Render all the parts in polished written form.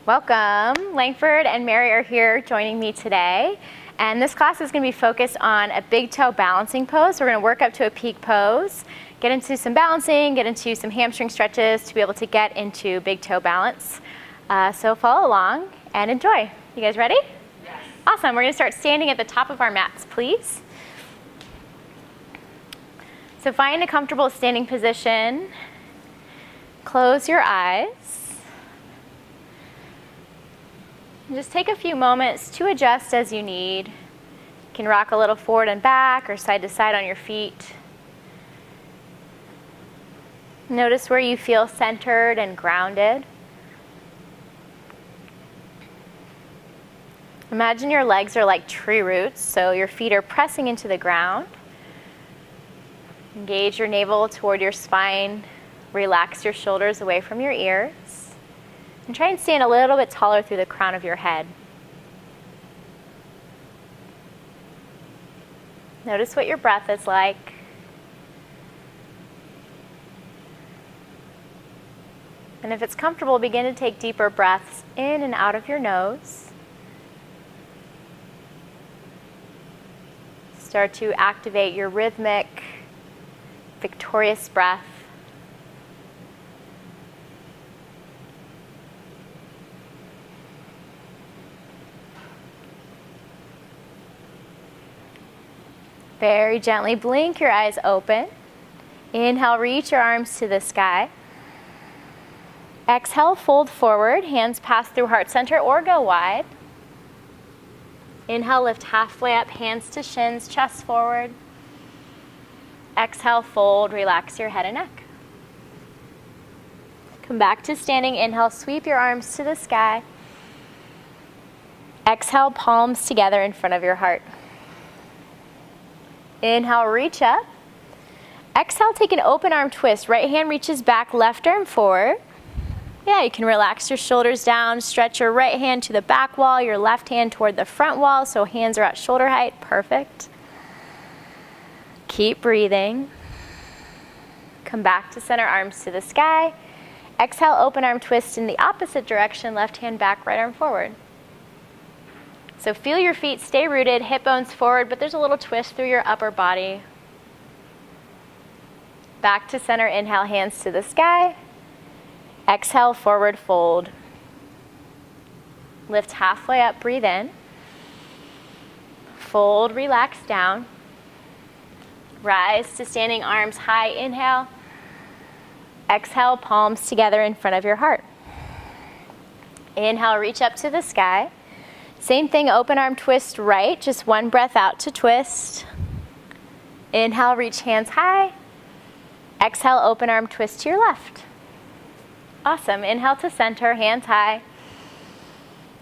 Welcome. Langford and Mary are here joining me today. And this class is going to be focused on a big toe balancing pose. We're going to work up to a peak pose, get into some balancing, get into some hamstring stretches to be able to get into big toe balance. So follow along and enjoy. You guys ready? Yes. Awesome. We're going to start standing at the top of our mats, please. So find a comfortable standing position. Close your eyes. And just take a few moments to adjust as you need. You can rock a little forward and back or side to side on your feet. Notice where you feel centered and grounded. Imagine your legs are like tree roots, so your feet are pressing into the ground. Engage your navel toward your spine. Relax your shoulders away from your ears. And try and stand a little bit taller through the crown of your head. Notice what your breath is like. And if it's comfortable, begin to take deeper breaths in and out of your nose. Start to activate your rhythmic, victorious breath. Very gently blink your eyes open. Inhale, reach your arms to the sky. Exhale, fold forward, hands pass through heart center or go wide. Inhale, lift halfway up, hands to shins, chest forward. Exhale, fold, relax your head and neck. Come back to standing. Inhale, sweep your arms to the sky. Exhale, palms together in front of your heart. Inhale, reach up. Exhale, take an open arm twist. Right hand reaches back, left arm forward. Yeah, you can relax your shoulders down. Stretch your right hand to the back wall, your left hand toward the front wall, so hands are at shoulder height. Perfect. Keep breathing. Come back to center, arms to the sky. Exhale, open arm twist in the opposite direction, left hand back, right arm forward. So feel your feet stay rooted, hip bones forward, but there's a little twist through your upper body. Back to center, inhale, hands to the sky. Exhale, forward fold. Lift halfway up, breathe in. Fold, relax down. Rise to standing, arms high, inhale. Exhale, palms together in front of your heart. Inhale, reach up to the sky. Same thing, open arm twist right, just one breath out to twist. Inhale, reach hands high. Exhale, open arm twist to your left. Awesome, inhale to center, hands high.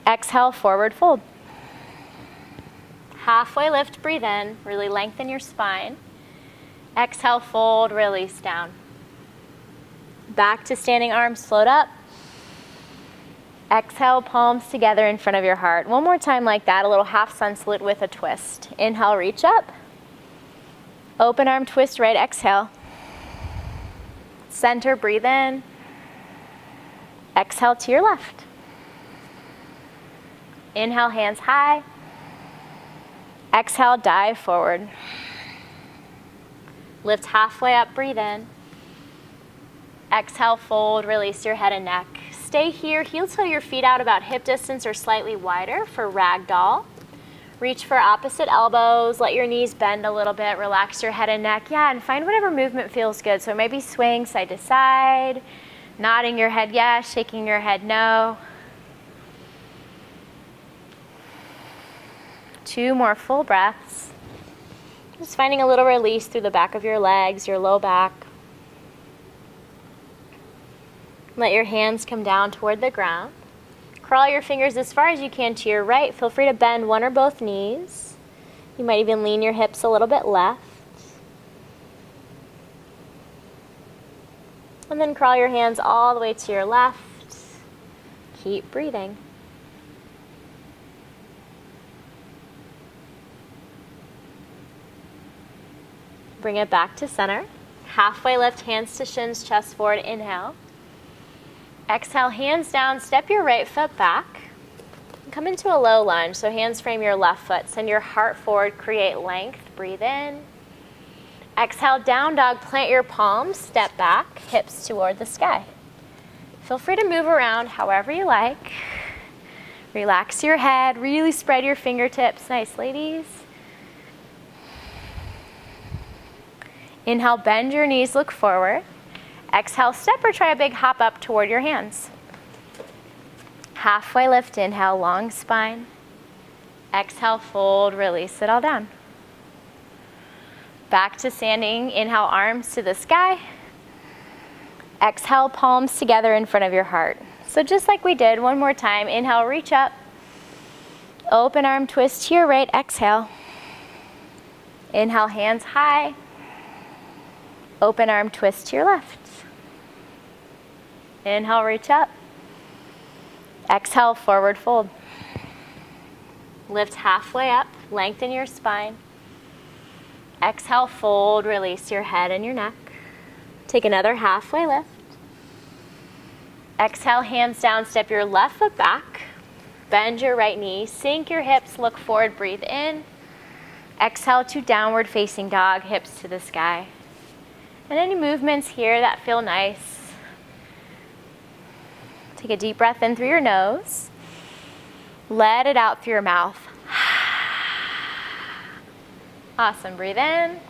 Exhale, forward fold. Halfway lift, breathe in, really lengthen your spine. Exhale, fold, release down. Back to standing, arms float up. Exhale, palms together in front of your heart. One more time like that, a little half sun salute with a twist. Inhale, reach up. Open arm twist right, exhale. Center, breathe in. Exhale to your left. Inhale, hands high. Exhale, dive forward. Lift halfway up, breathe in. Exhale, fold, release your head and neck. Stay here, heel toe your feet out about hip distance or slightly wider for ragdoll. Reach for opposite elbows, let your knees bend a little bit, relax your head and neck. Yeah, and find whatever movement feels good. So maybe swaying side to side, nodding your head yes, shaking your head no. 2 more full breaths. Just finding a little release through the back of your legs, your low back. Let your hands come down toward the ground. Crawl your fingers as far as you can to your right. Feel free to bend one or both knees. You might even lean your hips a little bit left. And then crawl your hands all the way to your left. Keep breathing. Bring it back to center. Halfway lift, hands to shins, chest forward, inhale. Exhale, hands down, step your right foot back. Come into a low lunge, so hands frame your left foot. Send your heart forward, create length. Breathe in. Exhale, down dog, plant your palms, step back, hips toward the sky. Feel free to move around however you like. Relax your head, really spread your fingertips. Nice, ladies. Inhale, bend your knees, look forward. Exhale, step or try a big hop up toward your hands. Halfway lift, inhale, long spine. Exhale, fold, release it all down. Back to standing, inhale, arms to the sky. Exhale, palms together in front of your heart. So just like we did, one more time. Inhale, reach up. Open arm twist to your right, exhale. Inhale, hands high. Open arm twist to your left. Inhale, reach up. Exhale, forward fold. Lift halfway up, lengthen your spine. Exhale, fold, release your head and your neck. Take another halfway lift. Exhale, hands down, step your left foot back. Bend your right knee, sink your hips, look forward, breathe in. Exhale to downward facing dog, hips to the sky. And any movements here that feel nice. Take a deep breath in through your nose. Let it out through your mouth. Awesome. Breathe in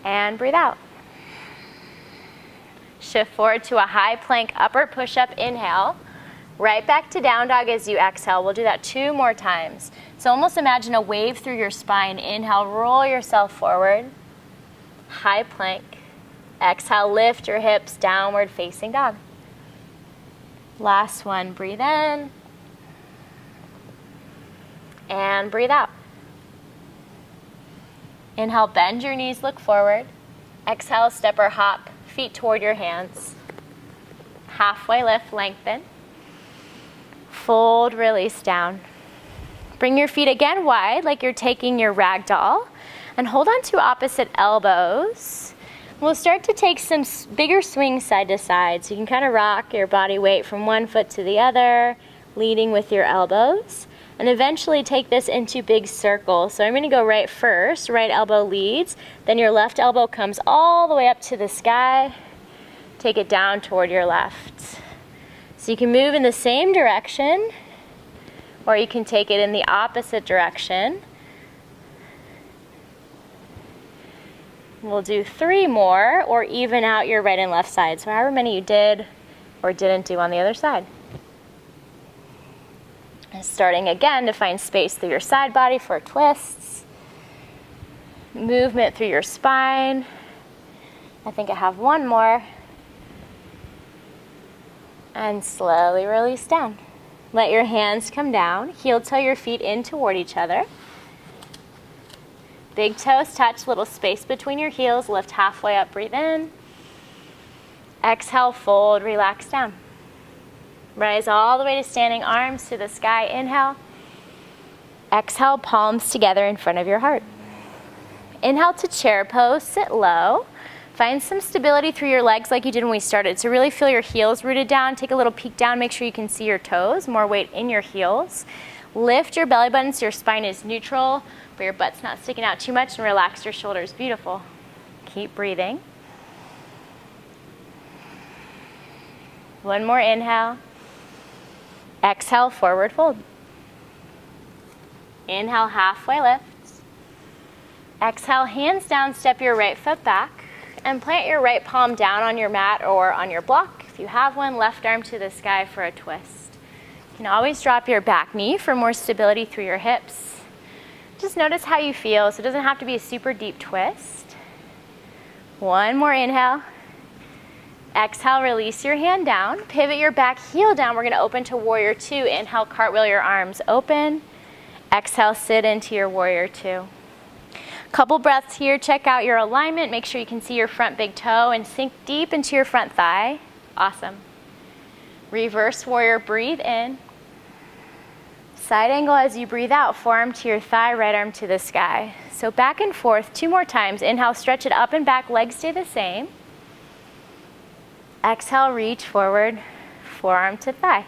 and breathe out. Shift forward to a high plank upward push-up. Inhale. Right back to down dog as you exhale. We'll do that 2 more times. So almost imagine a wave through your spine. Inhale, roll yourself forward. High plank. Exhale, lift your hips, downward facing dog. Last one, breathe in. And breathe out. Inhale, bend your knees, look forward. Exhale, step or hop, feet toward your hands. Halfway lift, lengthen. Fold, release down. Bring your feet again wide like you're taking your rag doll. And hold on to opposite elbows. We'll start to take some bigger swings side to side. So you can kind of rock your body weight from one foot to the other, leading with your elbows. And eventually take this into big circles. So I'm going to go right first. Right elbow leads. Then your left elbow comes all the way up to the sky. Take it down toward your left. So you can move in the same direction, or you can take it in the opposite direction. We'll do 3 more, or even out your right and left side. So however many you did or didn't do on the other side. And starting again to find space through your side body for twists. Movement through your spine. I think I have 1 more. And slowly release down. Let your hands come down. Heel toe your feet in toward each other. Big toes touch, little space between your heels. Lift halfway up, breathe in. Exhale, fold, relax down. Rise all the way to standing, arms to the sky. Inhale. Exhale, palms together in front of your heart. Inhale to chair pose, sit low. Find some stability through your legs like you did when we started. So really feel your heels rooted down. Take a little peek down. Make sure you can see your toes. More weight in your heels. Lift your belly button so your spine is neutral, but your butt's not sticking out too much, and relax your shoulders. Beautiful. Keep breathing. 1 more inhale. Exhale, forward fold. Inhale, halfway lift. Exhale, hands down, step your right foot back, and plant your right palm down on your mat or on your block. If you have one, left arm to the sky for a twist. You can always drop your back knee for more stability through your hips. Just notice how you feel, so it doesn't have to be a super deep twist. 1 more inhale. Exhale, release your hand down. Pivot your back heel down. We're going to open to warrior 2. Inhale, cartwheel your arms open. Exhale, sit into your warrior 2. Couple breaths here. Check out your alignment. Make sure you can see your front big toe and sink deep into your front thigh. Awesome. Reverse warrior, breathe in. Side angle as you breathe out. Forearm to your thigh, right arm to the sky. So back and forth 2 more times. Inhale, stretch it up and back. Legs stay the same. Exhale, reach forward, forearm to thigh.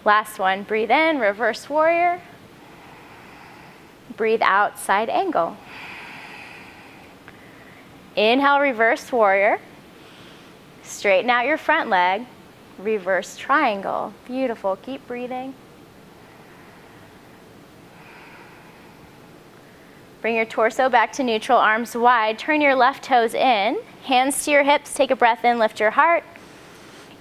Last one, breathe in, reverse warrior. Breathe out, side angle. Inhale, reverse warrior. Straighten out your front leg. Reverse triangle. Beautiful. Keep breathing. Bring your torso back to neutral, arms wide. Turn your left toes in. Hands to your hips. Take a breath in, lift your heart.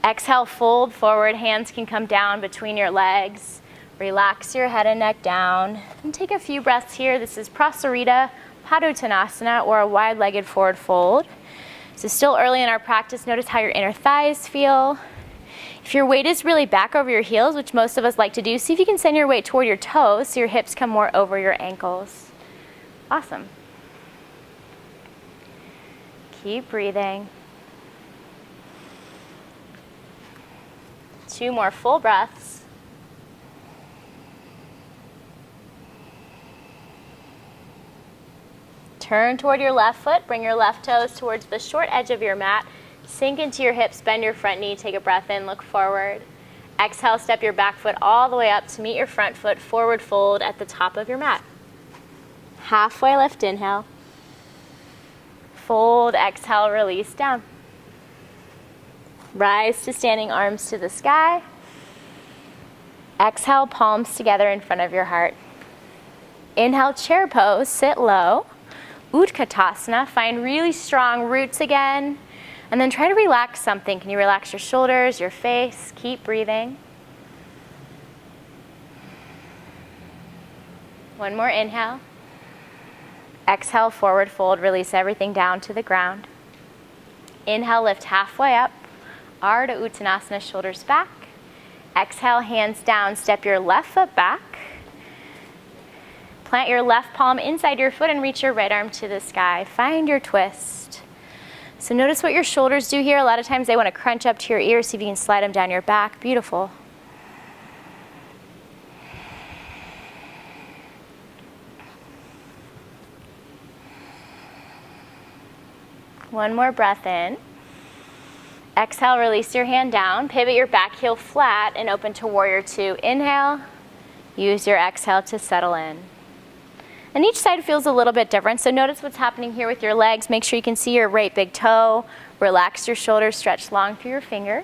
Exhale, fold forward. Hands can come down between your legs. Relax your head and neck down. And take a few breaths here. This is Prasarita, padagusthasana, or a wide-legged forward fold. So still early in our practice, notice how your inner thighs feel. If your weight is really back over your heels, which most of us like to do, see if you can send your weight toward your toes so your hips come more over your ankles. Awesome. Keep breathing. 2 more full breaths. Turn toward your left foot. Bring your left toes towards the short edge of your mat. Sink into your hips, bend your front knee, take a breath in, look forward. Exhale, step your back foot all the way up to meet your front foot, forward fold at the top of your mat. Halfway lift, inhale. Fold, exhale, release down. Rise to standing, arms to the sky. Exhale, palms together in front of your heart. Inhale, chair pose, sit low. Uttitha, find really strong roots again. And then try to relax something. Can you relax your shoulders, your face? Keep breathing. One more inhale. Exhale, forward fold, release everything down to the ground. Inhale, lift halfway up. Ardha Uttanasana, shoulders back. Exhale, hands down, step your left foot back. Plant your left palm inside your foot and reach your right arm to the sky. Find your twist. So notice what your shoulders do here. A lot of times they want to crunch up to your ears. See if you can slide them down your back. Beautiful. One more breath in. Exhale, release your hand down. Pivot your back heel flat and open to warrior 2. Inhale. Use your exhale to settle in. And each side feels a little bit different, so notice what's happening here with your legs. Make sure you can see your right big toe. Relax your shoulders, stretch long through your fingers.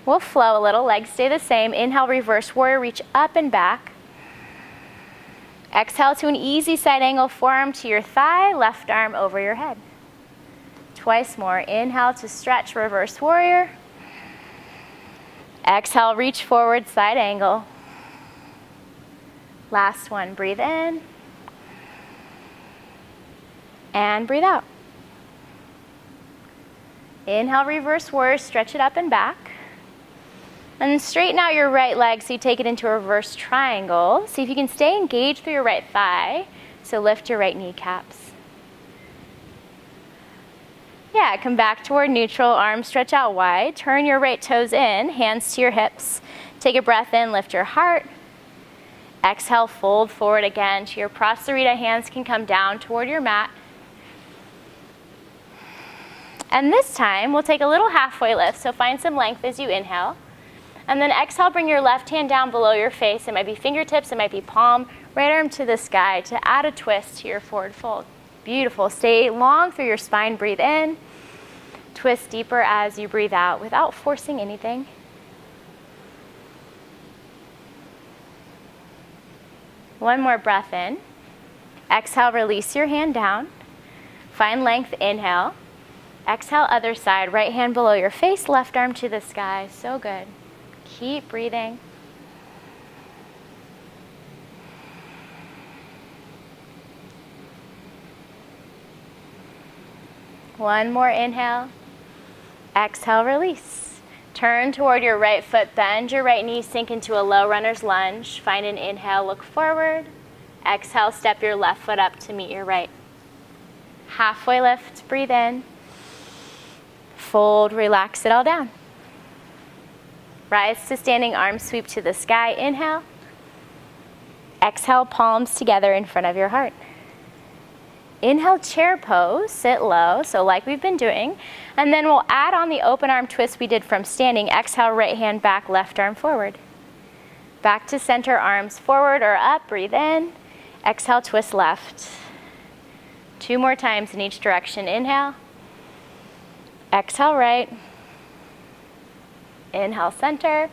We'll flow a little, legs stay the same. Inhale, reverse warrior, reach up and back. Exhale to an easy side angle, forearm to your thigh, left arm over your head. Twice more. Inhale to stretch, reverse warrior. Exhale, reach forward, side angle. Last one, breathe in. And breathe out. Inhale, reverse warrior, stretch it up and back. And then straighten out your right leg so you take it into a reverse triangle. See if you can stay engaged through your right thigh. So lift your right kneecaps. Yeah, come back toward neutral, arms stretch out wide. Turn your right toes in, hands to your hips. Take a breath in, lift your heart. Exhale, fold forward again to your Prasarita. Hands can come down toward your mat. And this time, we'll take a little halfway lift, so find some length as you inhale. And then exhale, bring your left hand down below your face. It might be fingertips, it might be palm, right arm to the sky to add a twist to your forward fold. Beautiful. Stay long through your spine. Breathe in. Twist deeper as you breathe out without forcing anything. One more breath in. Exhale, release your hand down. Find length, inhale. Exhale, other side, right hand below your face, left arm to the sky. So good. Keep breathing. One more inhale. Exhale, release. Turn toward your right foot, bend your right knee, sink into a low runner's lunge. Find an inhale, look forward. Exhale, step your left foot up to meet your right. Halfway lift, breathe in. Fold, relax it all down. Rise to standing, arms sweep to the sky. Inhale. Exhale, palms together in front of your heart. Inhale, chair pose, sit low, so like we've been doing. And then we'll add on the open arm twist we did from standing. Exhale, right hand back, left arm forward. Back to center, arms forward or up, breathe in. Exhale, twist left. 2 more times in each direction. Inhale. Exhale, right. Inhale, center.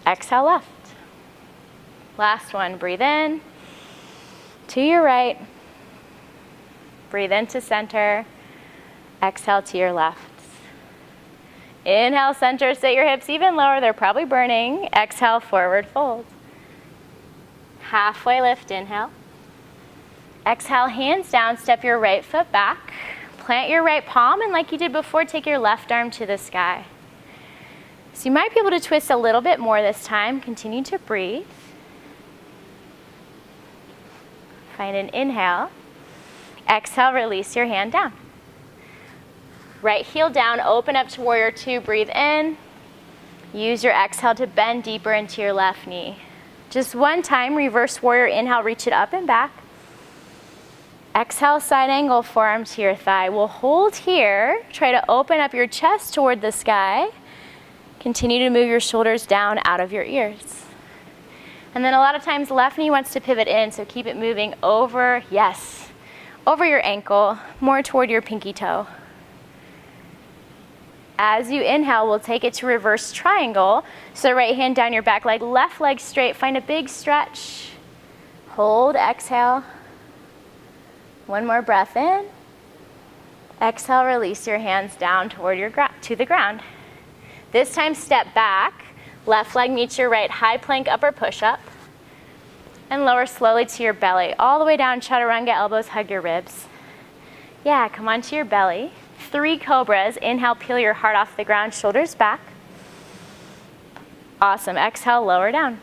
Exhale, left. Last one, breathe in. To your right. Breathe into center. Exhale to your left. Inhale, center, sit your hips even lower. They're probably burning. Exhale, forward fold. Halfway lift, inhale. Exhale, hands down, step your right foot back. Plant your right palm, and like you did before, take your left arm to the sky. So you might be able to twist a little bit more this time. Continue to breathe. Find an inhale. Exhale, release your hand down. Right heel down, open up to warrior 2, breathe in. Use your exhale to bend deeper into your left knee. Just one time, reverse warrior, inhale, reach it up and back. Exhale, side angle, forearm to your thigh. We'll hold here, try to open up your chest toward the sky. Continue to move your shoulders down out of your ears. And then a lot of times left knee wants to pivot in, so keep it moving over, yes, over your ankle, more toward your pinky toe. As you inhale, we'll take it to reverse triangle. So right hand down your back leg, left leg straight. Find a big stretch. Hold, exhale. One more breath in. Exhale, release your hands down toward to the ground. This time, step back. Left leg meets your right, high plank, upper push-up. And lower slowly to your belly. All the way down, chaturanga, elbows hug your ribs. Yeah, come onto your belly. 3 cobras. Inhale, peel your heart off the ground, shoulders back. Awesome. Exhale, lower down.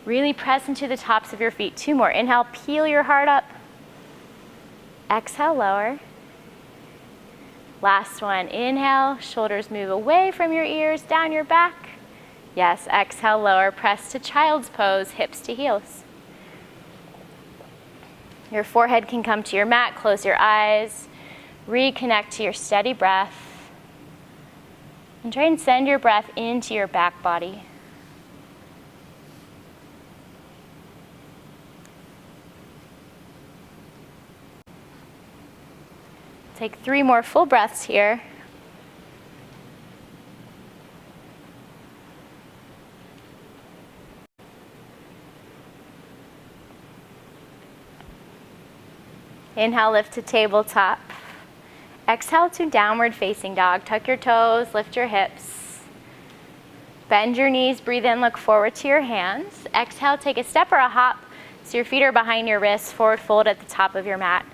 Really press into the tops of your feet. 2 more. Inhale, peel your heart up. Exhale, lower. Last one. Inhale, shoulders move away from your ears, down your back. Yes, exhale, lower. Press to child's pose, hips to heels. Your forehead can come to your mat. Close your eyes. Reconnect to your steady breath. And try and send your breath into your back body. Take 3 more full breaths here. Inhale, lift to tabletop. Exhale to downward facing dog. Tuck your toes, lift your hips. Bend your knees, breathe in, look forward to your hands. Exhale, take a step or a hop so your feet are behind your wrists, forward fold at the top of your mat.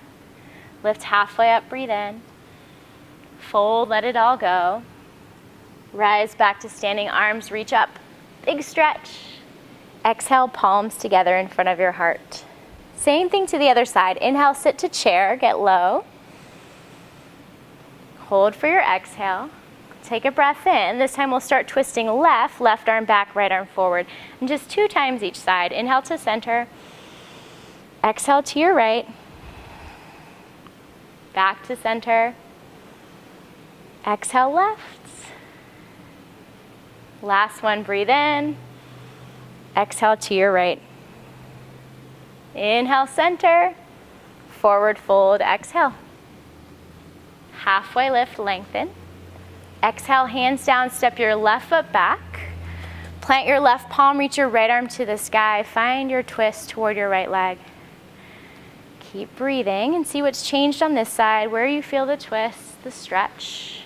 Lift halfway up, breathe in. Fold, let it all go. Rise back to standing, arms reach up. Big stretch. Exhale, palms together in front of your heart. Same thing to the other side. Inhale, sit to chair, get low. Hold for your exhale. Take a breath in. This time we'll start twisting left arm back, right arm forward. And just 2 times each side. Inhale to center. Exhale to your right. Back to center. Exhale left. Last one, breathe in. Exhale to your right. Inhale, center. Forward fold, exhale. Halfway lift, lengthen. Exhale, hands down, step your left foot back. Plant your left palm, reach your right arm to the sky. Find your twist toward your right leg. Keep breathing and see what's changed on this side, where you feel the twist, the stretch.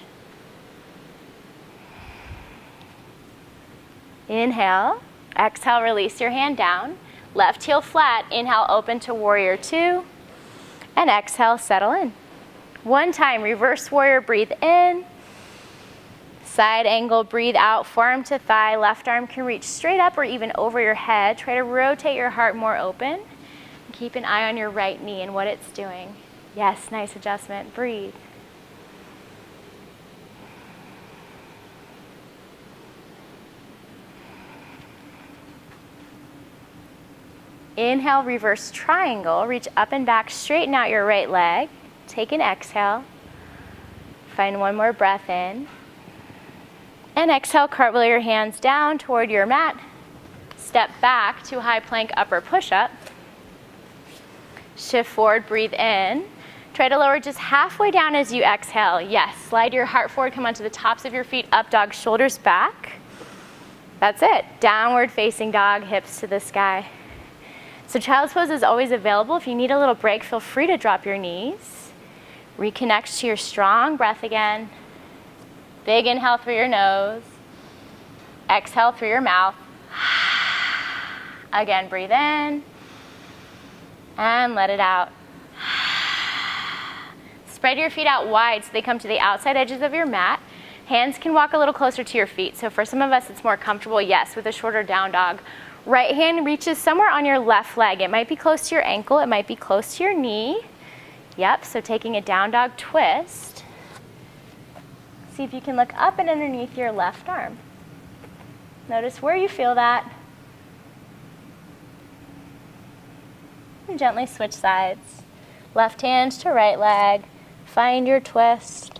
Inhale, exhale, release your hand down. Left heel flat, inhale, open to warrior 2. And exhale, settle in. One time, reverse warrior, breathe in. Side angle, breathe out, forearm to thigh. Left arm can reach straight up or even over your head. Try to rotate your heart more open. Keep an eye on your right knee and what it's doing. Yes, nice adjustment. Breathe. Inhale, reverse triangle. Reach up and back, straighten out your right leg. Take an exhale. Find one more breath in. And exhale, cartwheel your hands down toward your mat. Step back to high plank upper push-up. Shift forward, breathe in. Try to lower just halfway down as you exhale. Yes, slide your heart forward, come onto the tops of your feet, up dog, shoulders back. That's it. Downward facing dog, hips to the sky. So child's pose is always available. If you need a little break, feel free to drop your knees. Reconnect to your strong breath again. Big inhale through your nose. Exhale through your mouth. Again, breathe in. And let it out. Spread your feet out wide so they come to the outside edges of your mat. Hands can walk a little closer to your feet. So for some of us, it's more comfortable, yes, with a shorter down dog. Right hand reaches somewhere on your left leg. It might be close to your ankle. It might be close to your knee. Yep, so taking a down dog twist. See if you can look up and underneath your left arm. Notice where you feel that. And gently switch sides. Left hand to right leg. Find your twist.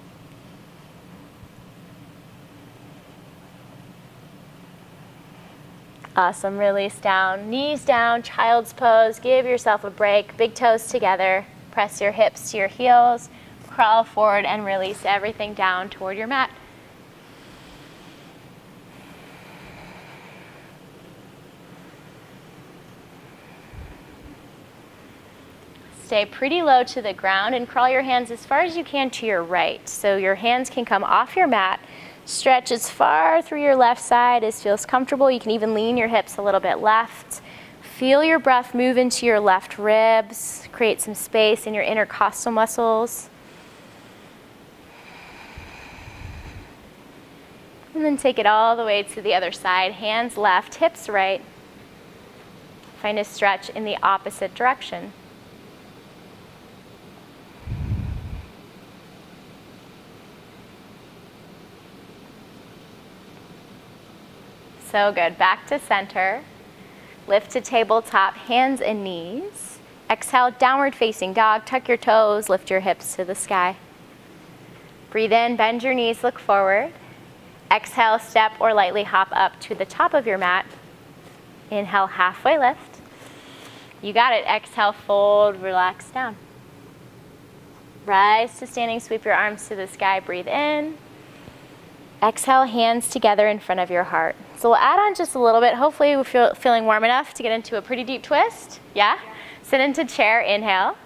Awesome, release down, knees down, child's pose. Give yourself a break, big toes together. Press your hips to your heels. Crawl forward and release everything down toward your mat. Stay pretty low to the ground and crawl your hands as far as you can to your right. So your hands can come off your mat. Stretch as far through your left side as feels comfortable. You can even lean your hips a little bit left. Feel your breath move into your left ribs. Create some space in your intercostal muscles. And then take it all the way to the other side. Hands left, hips right. Find a stretch in the opposite direction. So good. Back to center. Lift to tabletop, hands and knees. Exhale, downward facing dog. Tuck your toes, lift your hips to the sky. Breathe in, bend your knees, look forward. Exhale, step or lightly hop up to the top of your mat. Inhale, halfway lift. You got it. Exhale, fold, relax down. Rise to standing, sweep your arms to the sky, breathe in. Exhale, hands together in front of your heart. So we'll add on just a little bit. Hopefully we're feeling warm enough to get into a pretty deep twist. Yeah? Sit into chair, inhale.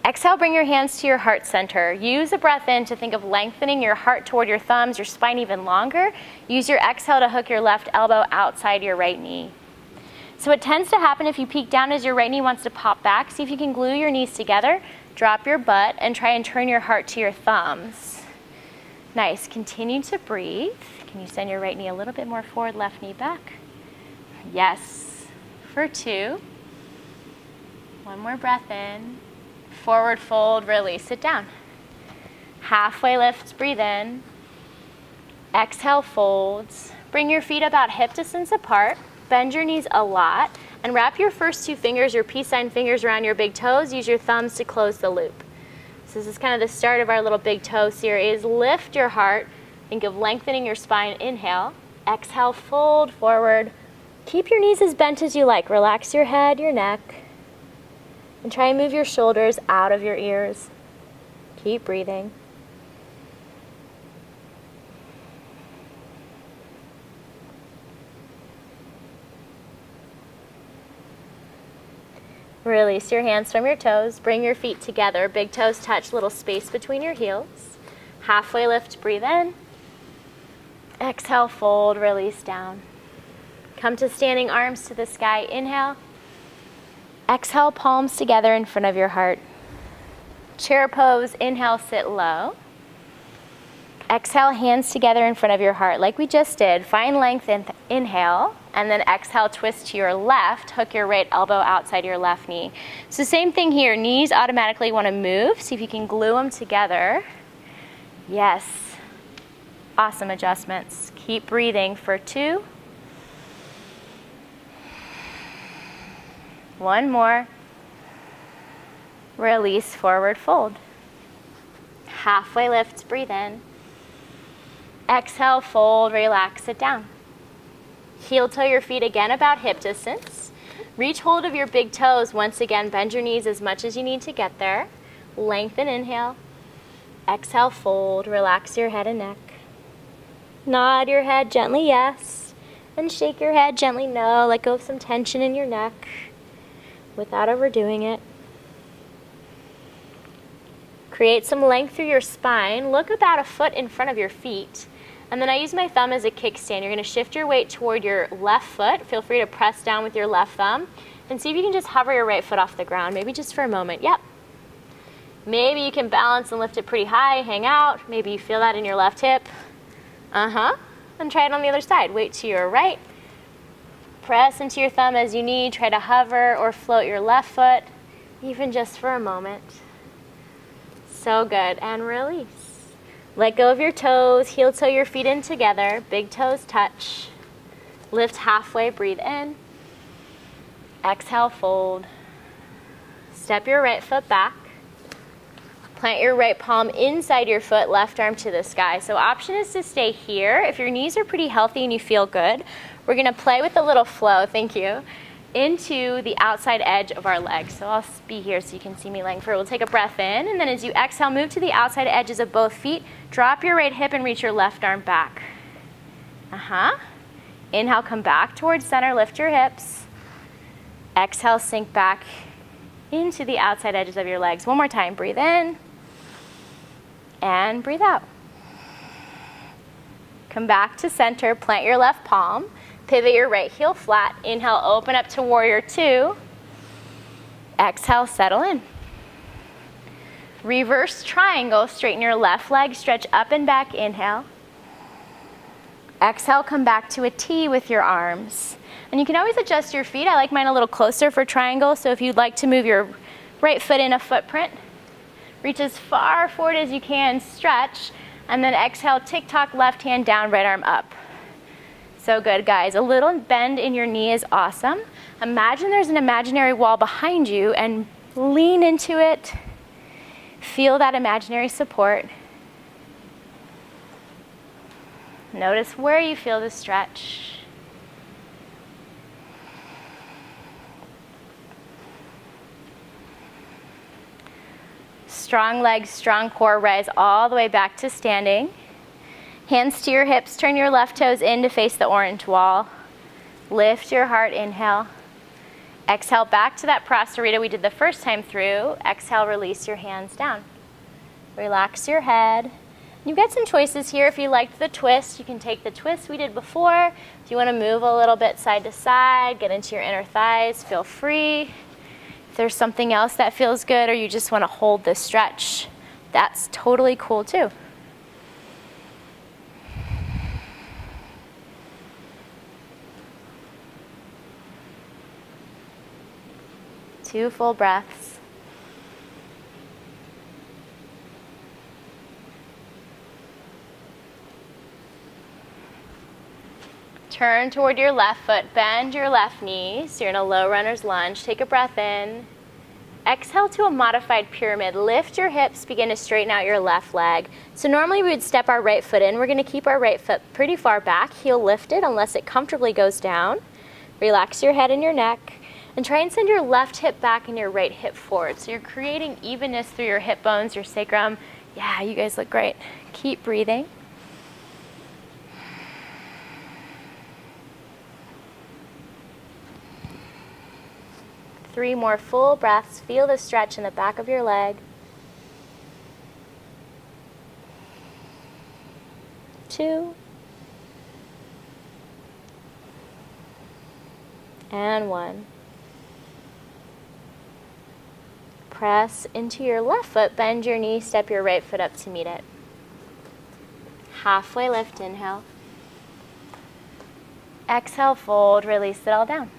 Exhale, bring your hands to your heart center. Use a breath in to think of lengthening your heart toward your thumbs, your spine even longer. Use your exhale to hook your left elbow outside your right knee. So what tends to happen if you peek down is your right knee wants to pop back. See if you can glue your knees together, drop your butt, and try and turn your heart to your thumbs. Nice. Continue to breathe. Can you send your right knee a little bit more forward, left knee back? Yes. For 2. One more breath in. Forward fold, release it down. Halfway lift, breathe in. Exhale, folds. Bring your feet about hip distance apart. Bend your knees a lot. And wrap your first 2 fingers, your peace sign fingers, around your big toes. Use your thumbs to close the loop. So this is kind of the start of our little big toe series. Lift your heart. Think of lengthening your spine. Inhale. Exhale, fold forward. Keep your knees as bent as you like. Relax your head, your neck. And try and move your shoulders out of your ears. Keep breathing. Release your hands from your toes. Bring your feet together. Big toes touch, little space between your heels. Halfway lift, breathe in. Exhale, fold, release down. Come to standing arms to the sky. Inhale. Exhale, palms together in front of your heart. Chair pose. Inhale, sit low. Exhale, hands together in front of your heart like we just did. Find length in inhale, and then exhale, twist to your left. Hook your right elbow outside your left knee. So same thing here. Knees automatically want to move. See if you can glue them together. Yes. Awesome adjustments. Keep breathing for 2. One more. Release, forward fold. Halfway lift, breathe in. Exhale, fold, relax it down. Heel toe your feet again about hip distance. Reach hold of your big toes. Once again, bend your knees as much as you need to get there. Lengthen, inhale. Exhale, fold, relax your head and neck. Nod your head gently, yes. And shake your head gently, no. Let go of some tension in your neck without overdoing it. Create some length through your spine. Look about a foot in front of your feet. And then I use my thumb as a kickstand. You're going to shift your weight toward your left foot. Feel free to press down with your left thumb. And see if you can just hover your right foot off the ground, maybe just for a moment. Yep. Maybe you can balance and lift it pretty high, hang out. Maybe you feel that in your left hip. And try it on the other side. Weight to your right. Press into your thumb as you need. Try to hover or float your left foot, even just for a moment. So good. And release. Let go of your toes. Heel toe your feet in together. Big toes touch. Lift halfway. Breathe in. Exhale, fold. Step your right foot back. Plant your right palm inside your foot, left arm to the sky. So option is to stay here. If your knees are pretty healthy and you feel good, we're going to play with a little flow, thank you, into the outside edge of our legs. So I'll be here so you can see me laying forward. We'll take a breath in, and then as you exhale, move to the outside edges of both feet. Drop your right hip and reach your left arm back. Inhale, come back towards center, lift your hips. Exhale, sink back into the outside edges of your legs. One more time, breathe in. And breathe out. Come back to center, plant your left palm, pivot your right heel flat. Inhale, open up to warrior two. Exhale, settle in. Reverse triangle, straighten your left leg, stretch up and back, inhale. Exhale, come back to a T with your arms. And you can always adjust your feet. I like mine a little closer for triangle, so if you'd like to move your right foot in a footprint, reach as far forward as you can, stretch, and then exhale, tick-tock, left hand down, right arm up. So good, guys. A little bend in your knee is awesome. Imagine there's an imaginary wall behind you and lean into it. Feel that imaginary support. Notice where you feel the stretch. Strong legs, strong core, rise all the way back to standing. Hands to your hips, turn your left toes in to face the orange wall. Lift your heart, inhale. Exhale back to that Prasarita we did the first time through. Exhale, release your hands down. Relax your head. You've got some choices here. If you liked the twist, you can take the twist we did before. If you want to move a little bit side to side, get into your inner thighs, feel free. If there's something else that feels good or you just want to hold this stretch, that's totally cool too. Two full breaths. Turn toward your left foot, bend your left knee. So you're in a low runner's lunge. Take a breath in. Exhale to a modified pyramid. Lift your hips, begin to straighten out your left leg. So normally we would step our right foot in. We're going to keep our right foot pretty far back, heel lifted unless it comfortably goes down. Relax your head and your neck. And try and send your left hip back and your right hip forward. So you're creating evenness through your hip bones, your sacrum. Yeah, you guys look great. Keep breathing. Three more full breaths. Feel the stretch in the back of your leg. 2. And 1. Press into your left foot, bend your knee, step your right foot up to meet it. Halfway lift, inhale. Exhale, fold, release it all down.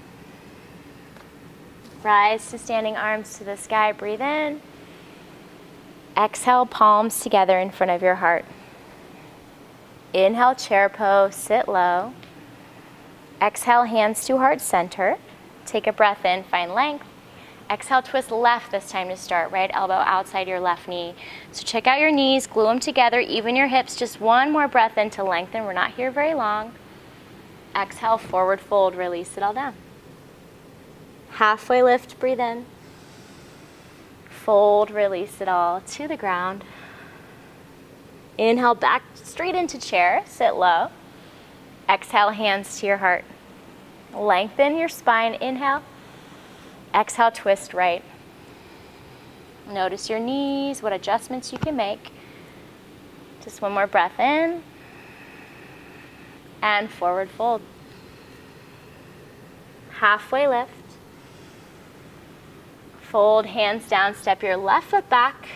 Rise to standing, arms to the sky, breathe in. Exhale, palms together in front of your heart. Inhale, chair pose, sit low. Exhale, hands to heart center. Take a breath in, find length. Exhale, twist left this time to start. Right elbow outside your left knee. So check out your knees, glue them together, even your hips. Just one more breath in to lengthen. We're not here very long. Exhale, forward fold, release it all down. Halfway lift, breathe in. Fold, release it all to the ground. Inhale, back straight into chair, sit low. Exhale, hands to your heart. Lengthen your spine, inhale. Exhale, twist right. Notice your knees, what adjustments you can make. Just one more breath in. And forward fold. Halfway lift. Fold, hands down, step your left foot back.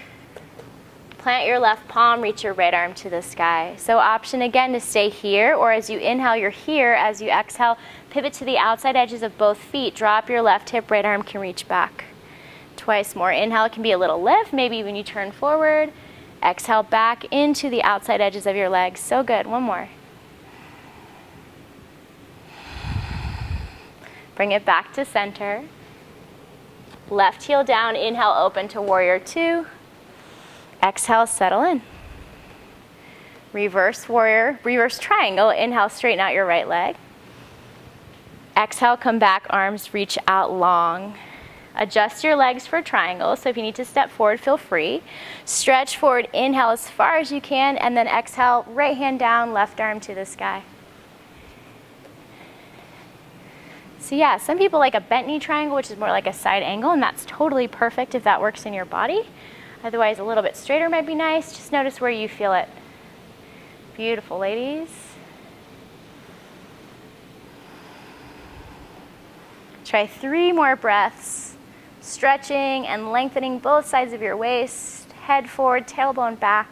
Plant your left palm, reach your right arm to the sky. So option again to stay here, or as you inhale, you're here. As you exhale, pivot to the outside edges of both feet. Drop your left hip, right arm can reach back. Twice more. Inhale can be a little lift, maybe when you turn forward. Exhale back into the outside edges of your legs. So good. One more. Bring it back to center. Left heel down, inhale, open to warrior two. Exhale, settle in. Reverse warrior, reverse triangle. Inhale, straighten out your right leg. Exhale, come back, arms reach out long. Adjust your legs for triangle, so if you need to step forward, feel free. Stretch forward, inhale as far as you can, and then exhale, right hand down, left arm to the sky. So yeah, some people like a bent knee triangle, which is more like a side angle, and that's totally perfect if that works in your body. Otherwise, a little bit straighter might be nice. Just notice where you feel it. Beautiful, ladies. Try 3 more breaths. Stretching and lengthening both sides of your waist. Head forward, tailbone back.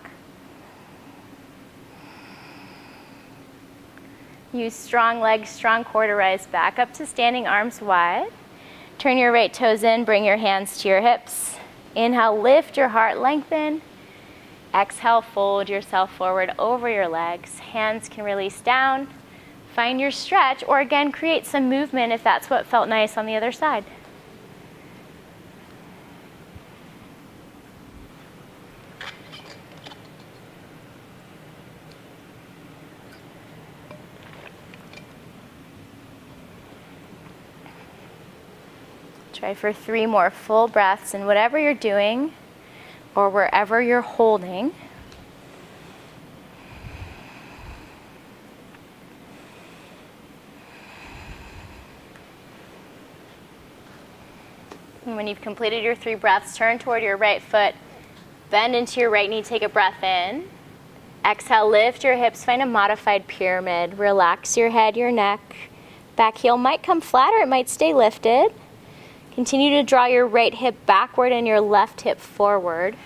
Use strong legs, strong core to rise back up to standing, arms wide. Turn your right toes in, bring your hands to your hips. Inhale, lift your heart, lengthen. Exhale, fold yourself forward over your legs. Hands can release down. Find your stretch, or again, create some movement if that's what felt nice on the other side. Try for 3 more full breaths, and whatever you're doing or wherever you're holding, and when you've completed your 3 breaths, turn toward your right foot, bend into your right knee, take a breath in. Exhale, lift your hips, find a modified pyramid. Relax your head, your neck. Back heel might come flat or it might stay lifted. Continue to draw your right hip backward and your left hip forward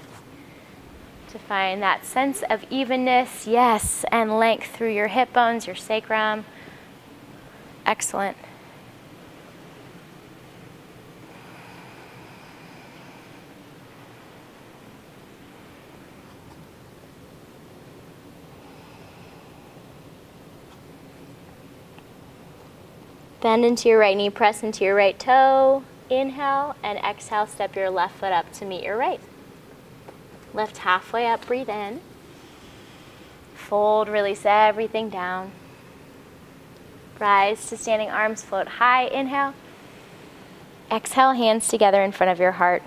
to find that sense of evenness, yes, and length through your hip bones, your sacrum. Excellent. Bend into your right knee, press into your right toe. Inhale, and exhale, step your left foot up to meet your right. Lift halfway up, breathe in. Fold, release everything down. Rise to standing, arms float high. Inhale. Exhale, hands together in front of your heart.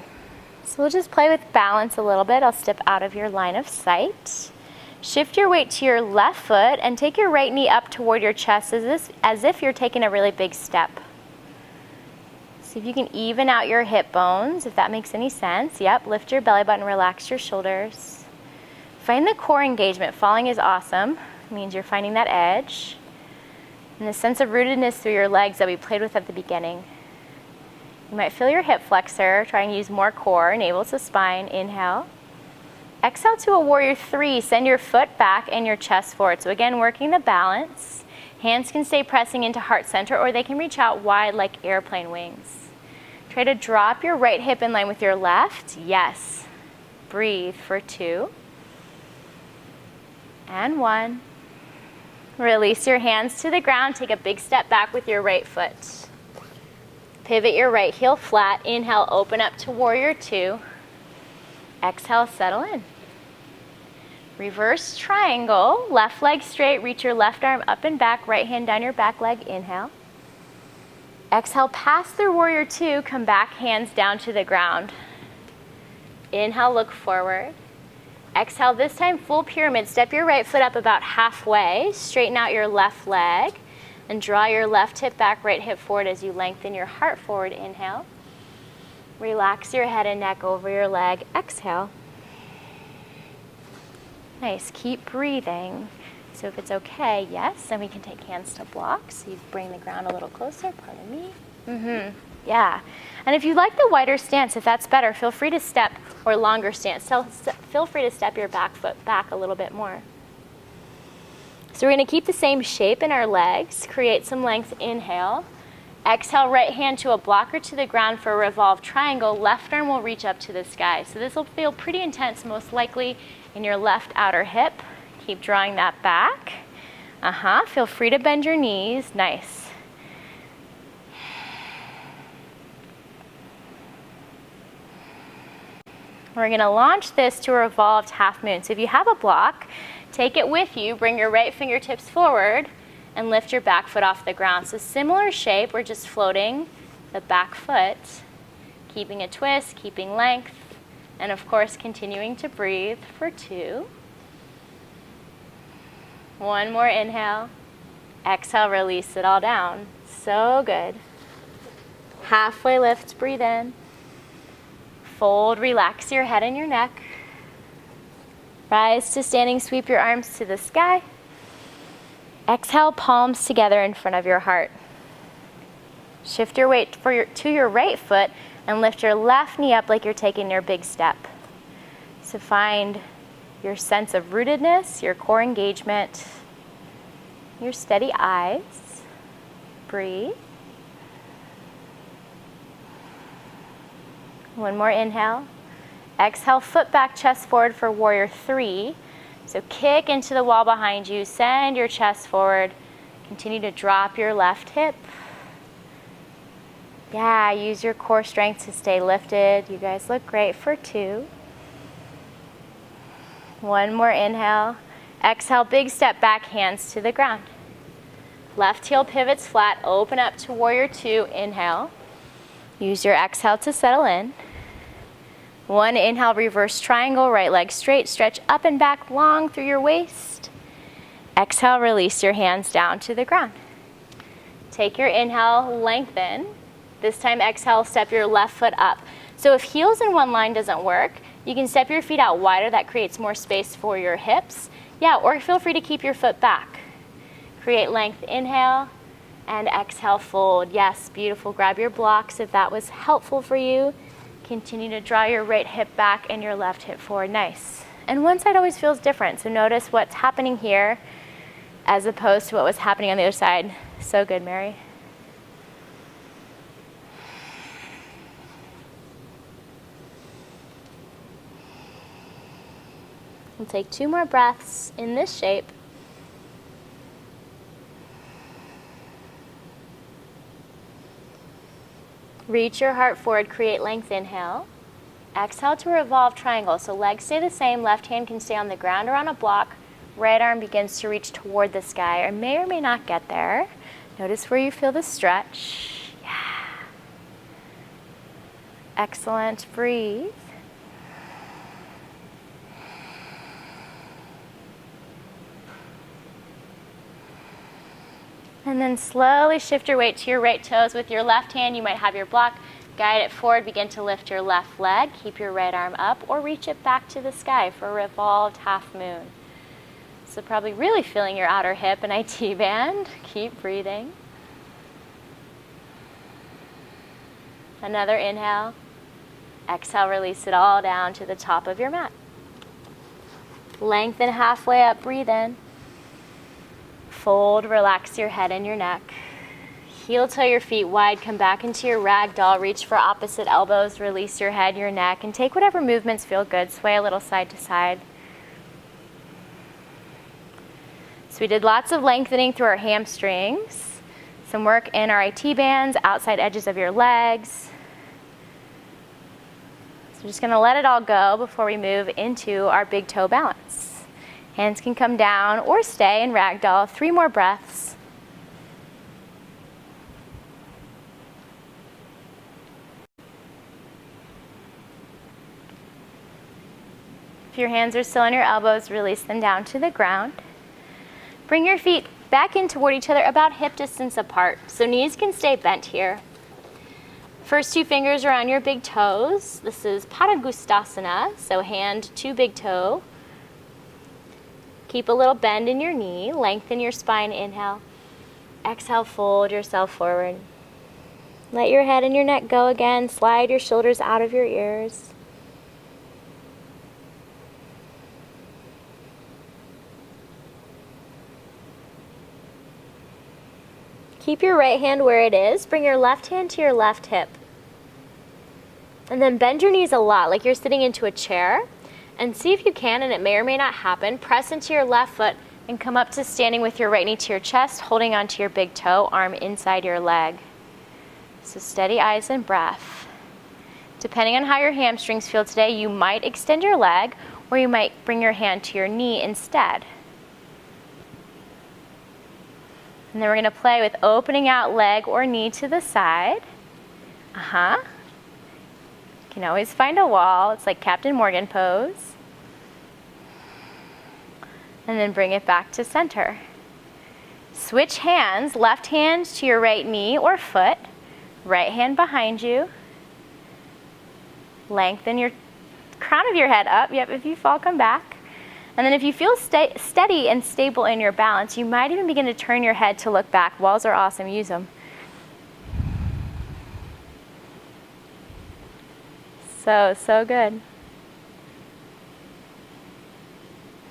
So we'll just play with balance a little bit. I'll step out of your line of sight. Shift your weight to your left foot and take your right knee up toward your chest as if you're taking a really big step. See if you can even out your hip bones, if that makes any sense. Yep, lift your belly button, relax your shoulders. Find the core engagement. Falling is awesome. It means you're finding that edge. And the sense of rootedness through your legs that we played with at the beginning. You might feel your hip flexor. Try and use more core, navel to spine. Inhale. Exhale to a warrior 3. Send your foot back and your chest forward. So again, working the balance. Hands can stay pressing into heart center, or they can reach out wide like airplane wings. Try to drop your right hip in line with your left. Yes. Breathe for 2. And 1. Release your hands to the ground. Take a big step back with your right foot. Pivot your right heel flat. Inhale, open up to warrior two. Exhale, settle in. Reverse triangle, left leg straight, reach your left arm up and back, right hand down your back leg, inhale. Exhale, pass through warrior two, come back, hands down to the ground. Inhale, look forward. Exhale, this time full pyramid. Step your right foot up about halfway, straighten out your left leg, and draw your left hip back, right hip forward as you lengthen your heart forward, inhale. Relax your head and neck over your leg, exhale. Nice, keep breathing. So if it's okay, yes, then we can take hands to block. So you bring the ground a little closer, pardon me. Yeah. And if you like the wider stance, if that's better, feel free to step, or longer stance, feel free to step your back foot back a little bit more. So we're gonna keep the same shape in our legs, create some length, inhale. Exhale, right hand to a block or to the ground for a revolved triangle. Left arm will reach up to the sky. So this will feel pretty intense, most likely in your left outer hip. Keep drawing that back. Feel free to bend your knees. Nice. We're gonna launch this to a revolved half moon. So if you have a block, take it with you, bring your right fingertips forward, and lift your back foot off the ground. So similar shape, we're just floating the back foot, keeping a twist, keeping length, and of course continuing to breathe for two. One more inhale. Exhale, release it all down. So good. Halfway lift, breathe in. Fold, relax your head and your neck. Rise to standing, sweep your arms to the sky. Exhale, palms together in front of your heart. Shift your weight to your right foot and lift your left knee up like you're taking your big step. So find your sense of rootedness, your core engagement, your steady eyes. Breathe. One more inhale. Exhale, foot back, chest forward for warrior three. So kick into the wall behind you, send your chest forward. Continue to drop your left hip. Yeah, use your core strength to stay lifted. You guys look great for two. One more inhale. Exhale, big step back, hands to the ground. Left heel pivots flat, open up to warrior two, inhale. Use your exhale to settle in. One inhale, reverse triangle, right leg straight, stretch up and back long through your waist. Exhale, release your hands down to the ground. Take your inhale, lengthen. This time exhale, step your left foot up. So if heels in one line doesn't work, you can step your feet out wider. That creates more space for your hips. Yeah, or feel free to keep your foot back. Create length, inhale, and exhale, fold. Yes, beautiful. Grab your blocks if that was helpful for you. Continue to draw your right hip back and your left hip forward. Nice. And one side always feels different, so notice what's happening here as opposed to what was happening on the other side. So good, Mary. We'll take two more breaths in this shape. Reach your heart forward, create length, inhale. Exhale to revolve triangle. So legs stay the same, left hand can stay on the ground or on a block. Right arm begins to reach toward the sky or may not get there. Notice where you feel the stretch. Yeah. Excellent, breathe. And then slowly shift your weight to your right toes. With your left hand, you might have your block. Guide it forward, begin to lift your left leg. Keep your right arm up or reach it back to the sky for a revolved half moon. So probably really feeling your outer hip and IT band. Keep breathing. Another inhale. Exhale, release it all down to the top of your mat. Lengthen halfway up, breathe in. Fold, relax your head and your neck. Heel toe your feet wide, come back into your rag doll. Reach for opposite elbows, release your head, your neck, and take whatever movements feel good. Sway a little side to side. So we did lots of lengthening through our hamstrings. some work in our IT bands, outside edges of your legs. So we're just going to let it all go before we move into our big toe balance. Hands can come down or stay in ragdoll. 3 more breaths. If your hands are still on your elbows, release them down to the ground. Bring your feet back in toward each other about hip distance apart, so knees can stay bent here. First 2 fingers around your big toes. This is padagusthasana, so hand to big toe. Keep a little bend in your knee, lengthen your spine, inhale. Exhale, fold yourself forward. Let your head and your neck go again, slide your shoulders out of your ears. Keep your right hand where it is. Bring your left hand to your left hip. And then bend your knees a lot, like you're sitting into a chair. And see if you can, and it may or may not happen, press into your left foot and come up to standing with your right knee to your chest, holding onto your big toe, arm inside your leg. So steady eyes and breath. Depending on how your hamstrings feel today, you might extend your leg, or you might bring your hand to your knee instead. And then we're going to play with opening out leg or knee to the side. You can always find a wall. It's like Captain Morgan pose. And then bring it back to center. Switch hands, left hand to your right knee or foot, right hand behind you. Lengthen your crown of your head up. Yep, if you fall, come back. And then if you feel steady and stable in your balance, you might even begin to turn your head to look back. Walls are awesome, use them. So good.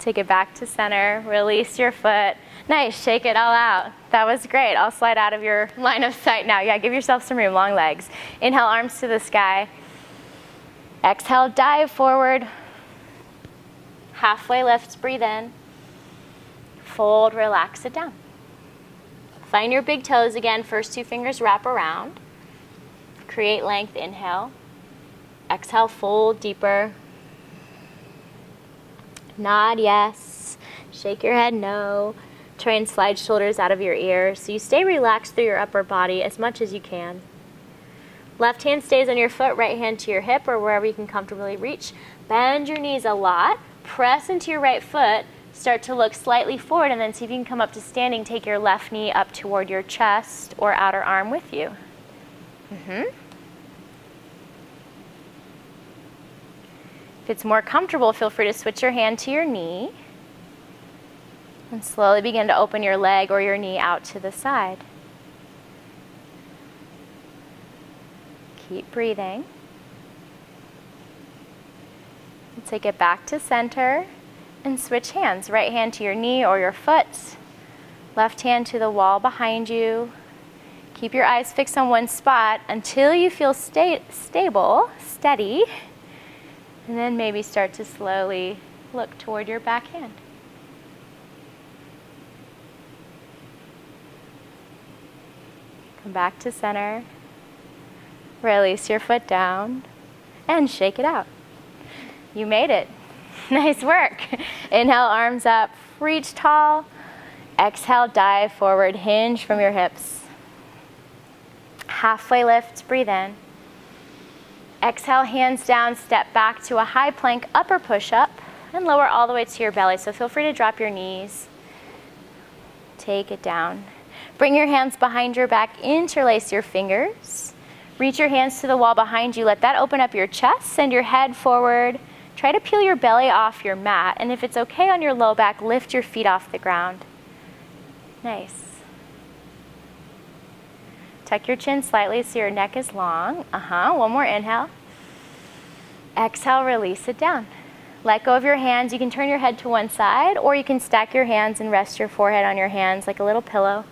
Take it back to center, release your foot. Nice, shake it all out. That was great. I'll slide out of your line of sight now. Yeah, give yourself some room, long legs. Inhale, arms to the sky. Exhale, dive forward. Halfway lifts, breathe in. Fold, relax it down. Find your big toes again. First 2 fingers wrap around. Create length, inhale. Exhale, fold deeper. Nod yes. Shake your head no. Try and slide shoulders out of your ears so you stay relaxed through your upper body as much as you can. Left hand stays on your foot, right hand to your hip or wherever you can comfortably reach. Bend your knees a lot. Press into your right foot. Start to look slightly forward and then see if you can come up to standing. Take your left knee up toward your chest or outer arm with you. If it's more comfortable, feel free to switch your hand to your knee and slowly begin to open your leg or your knee out to the side. Keep breathing. Take it back to center and switch hands. Right hand to your knee or your foot. Left hand to the wall behind you. Keep your eyes fixed on one spot until you feel stable, steady. And then maybe start to slowly look toward your back hand. Come back to center. Release your foot down and shake it out. You made it. Nice work. Inhale, arms up, reach tall. Exhale, dive forward, hinge from your hips. Halfway lift, breathe in. Exhale, hands down, step back to a high plank, upper push-up, and lower all the way to your belly. So feel free to drop your knees. Take it down. Bring your hands behind your back, interlace your fingers. Reach your hands to the wall behind you. Let that open up your chest, send your head forward. Try to peel your belly off your mat, and if it's okay on your low back, lift your feet off the ground. Nice. Tuck your chin slightly so your neck is long. One more inhale. Exhale, release it down. Let go of your hands. You can turn your head to one side, or you can stack your hands and rest your forehead on your hands like a little pillow.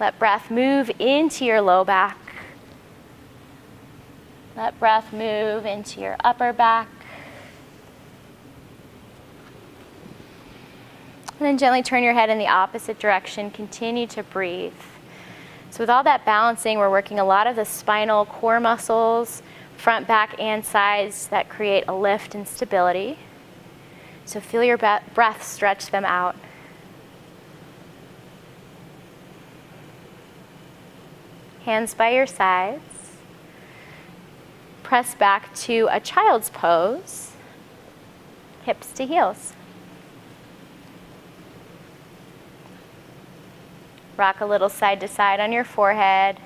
Let breath move into your low back. Let breath move into your upper back. And then gently turn your head in the opposite direction. Continue to breathe. So with all that balancing, we're working a lot of the spinal core muscles, front, back, and sides that create a lift and stability. So feel your breath stretch them out. Hands by your sides. Press back to a child's pose, hips to heels. Rock a little side to side on your forehead,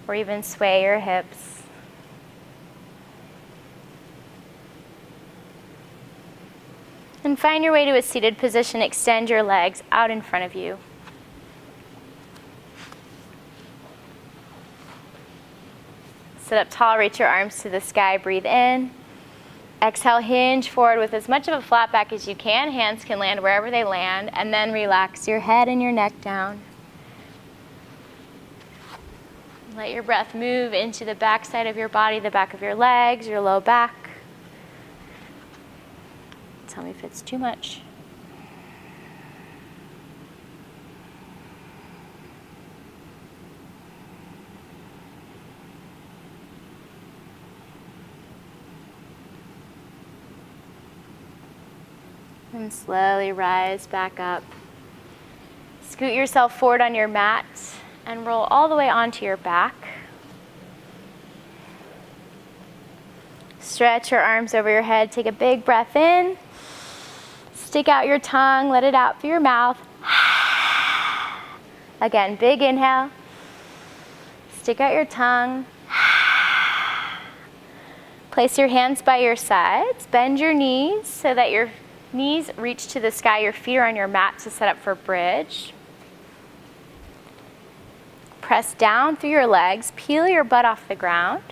or even sway your hips. And find your way to a seated position. Extend your legs out in front of you. Sit up tall, reach your arms to the sky, breathe in. Exhale, hinge forward with as much of a flat back as you can. Hands can land wherever they land, and then relax your head and your neck down. Let your breath move into the back side of your body, the back of your legs, your low back. Tell me if it's too much. And slowly rise back up. Scoot yourself forward on your mat and roll all the way onto your back. Stretch your arms over your head. Take a big breath in. Stick out your tongue. Let it out through your mouth. Again, big inhale. Stick out your tongue. Place your hands by your sides. Bend your knees so that your knees reach to the sky. Your feet are on your mat to set up for bridge. Press down through your legs. Peel your butt off the ground.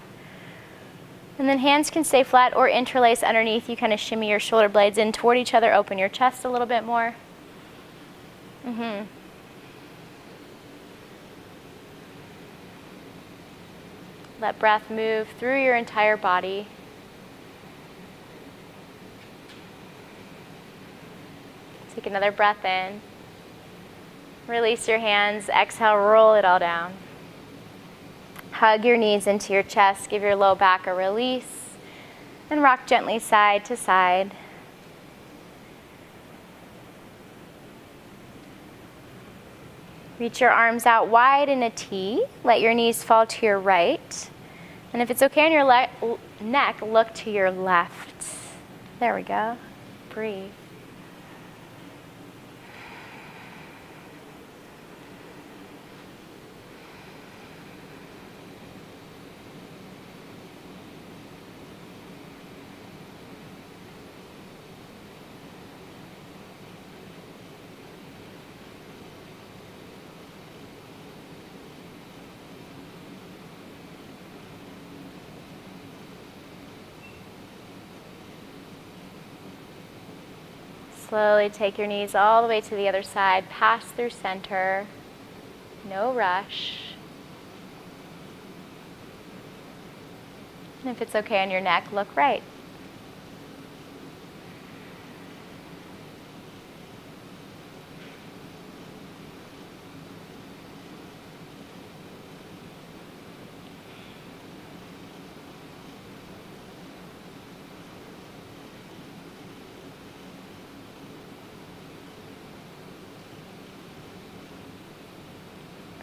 And then hands can stay flat or interlace underneath. You kind of shimmy your shoulder blades in toward each other. Open your chest a little bit more. Let breath move through your entire body. Take another breath in. Release your hands. Exhale, roll it all down. Hug your knees into your chest. Give your low back a release. And rock gently side to side. Reach your arms out wide in a T. Let your knees fall to your right. And if it's okay on your neck, look to your left. There we go. Breathe. Slowly take your knees all the way to the other side. Pass through center. No rush. And if it's okay on your neck, look right.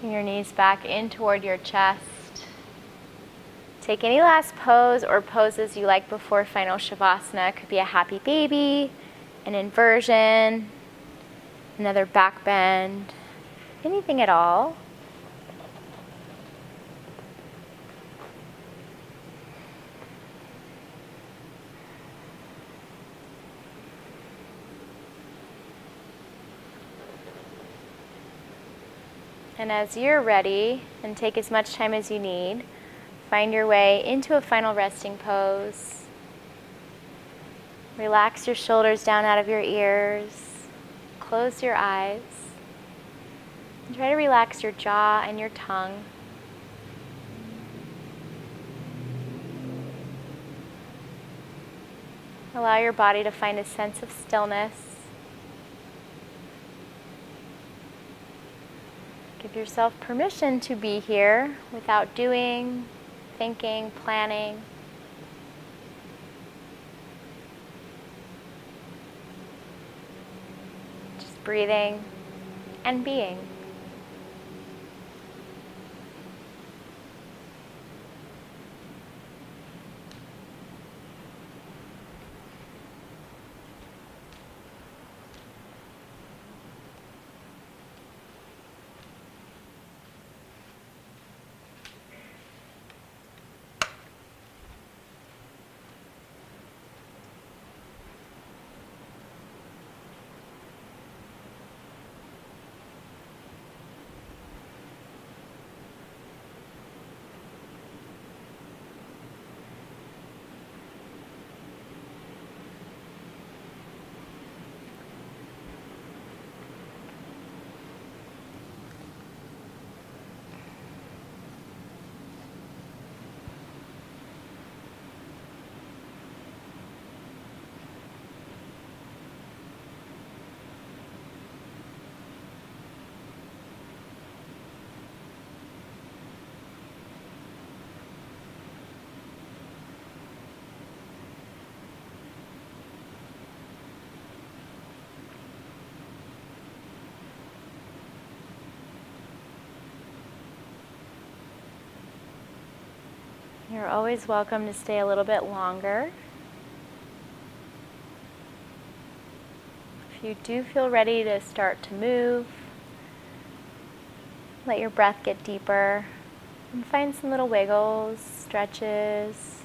Bring your knees back in toward your chest. Take any last pose or poses you like before final Shavasana. It could be a happy baby, an inversion, another back bend, anything at all. And as you're ready, and take as much time as you need, find your way into a final resting pose. Relax your shoulders down out of your ears. Close your eyes. And try to relax your jaw and your tongue. Allow your body to find a sense of stillness. Give yourself permission to be here without doing, thinking, planning. Just breathing and being. You're always welcome to stay a little bit longer. If you do feel ready to start to move, let your breath get deeper and find some little wiggles, stretches.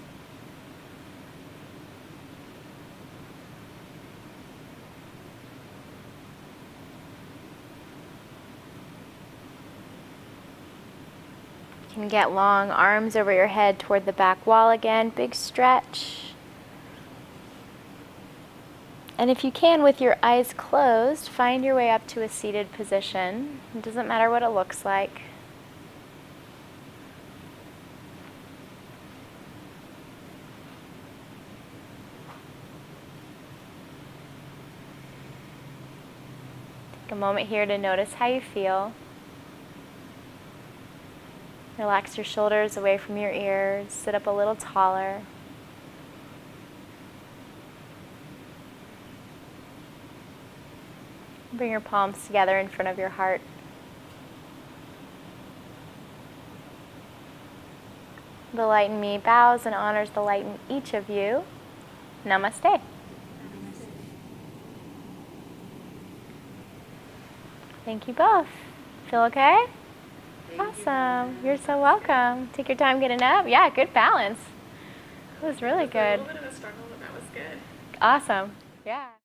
You can get long arms over your head toward the back wall again, big stretch. And if you can, with your eyes closed, find your way up to a seated position. It doesn't matter what it looks like. Take a moment here to notice how you feel. Relax your shoulders away from your ears. Sit up a little taller. Bring your palms together in front of your heart. The light in me bows and honors the light in each of you. Namaste. Thank you both. Feel okay? Awesome. You're so welcome. Take your time getting up. Yeah, good balance. It was really good. A little bit of a struggle, but that was good. Awesome. Yeah.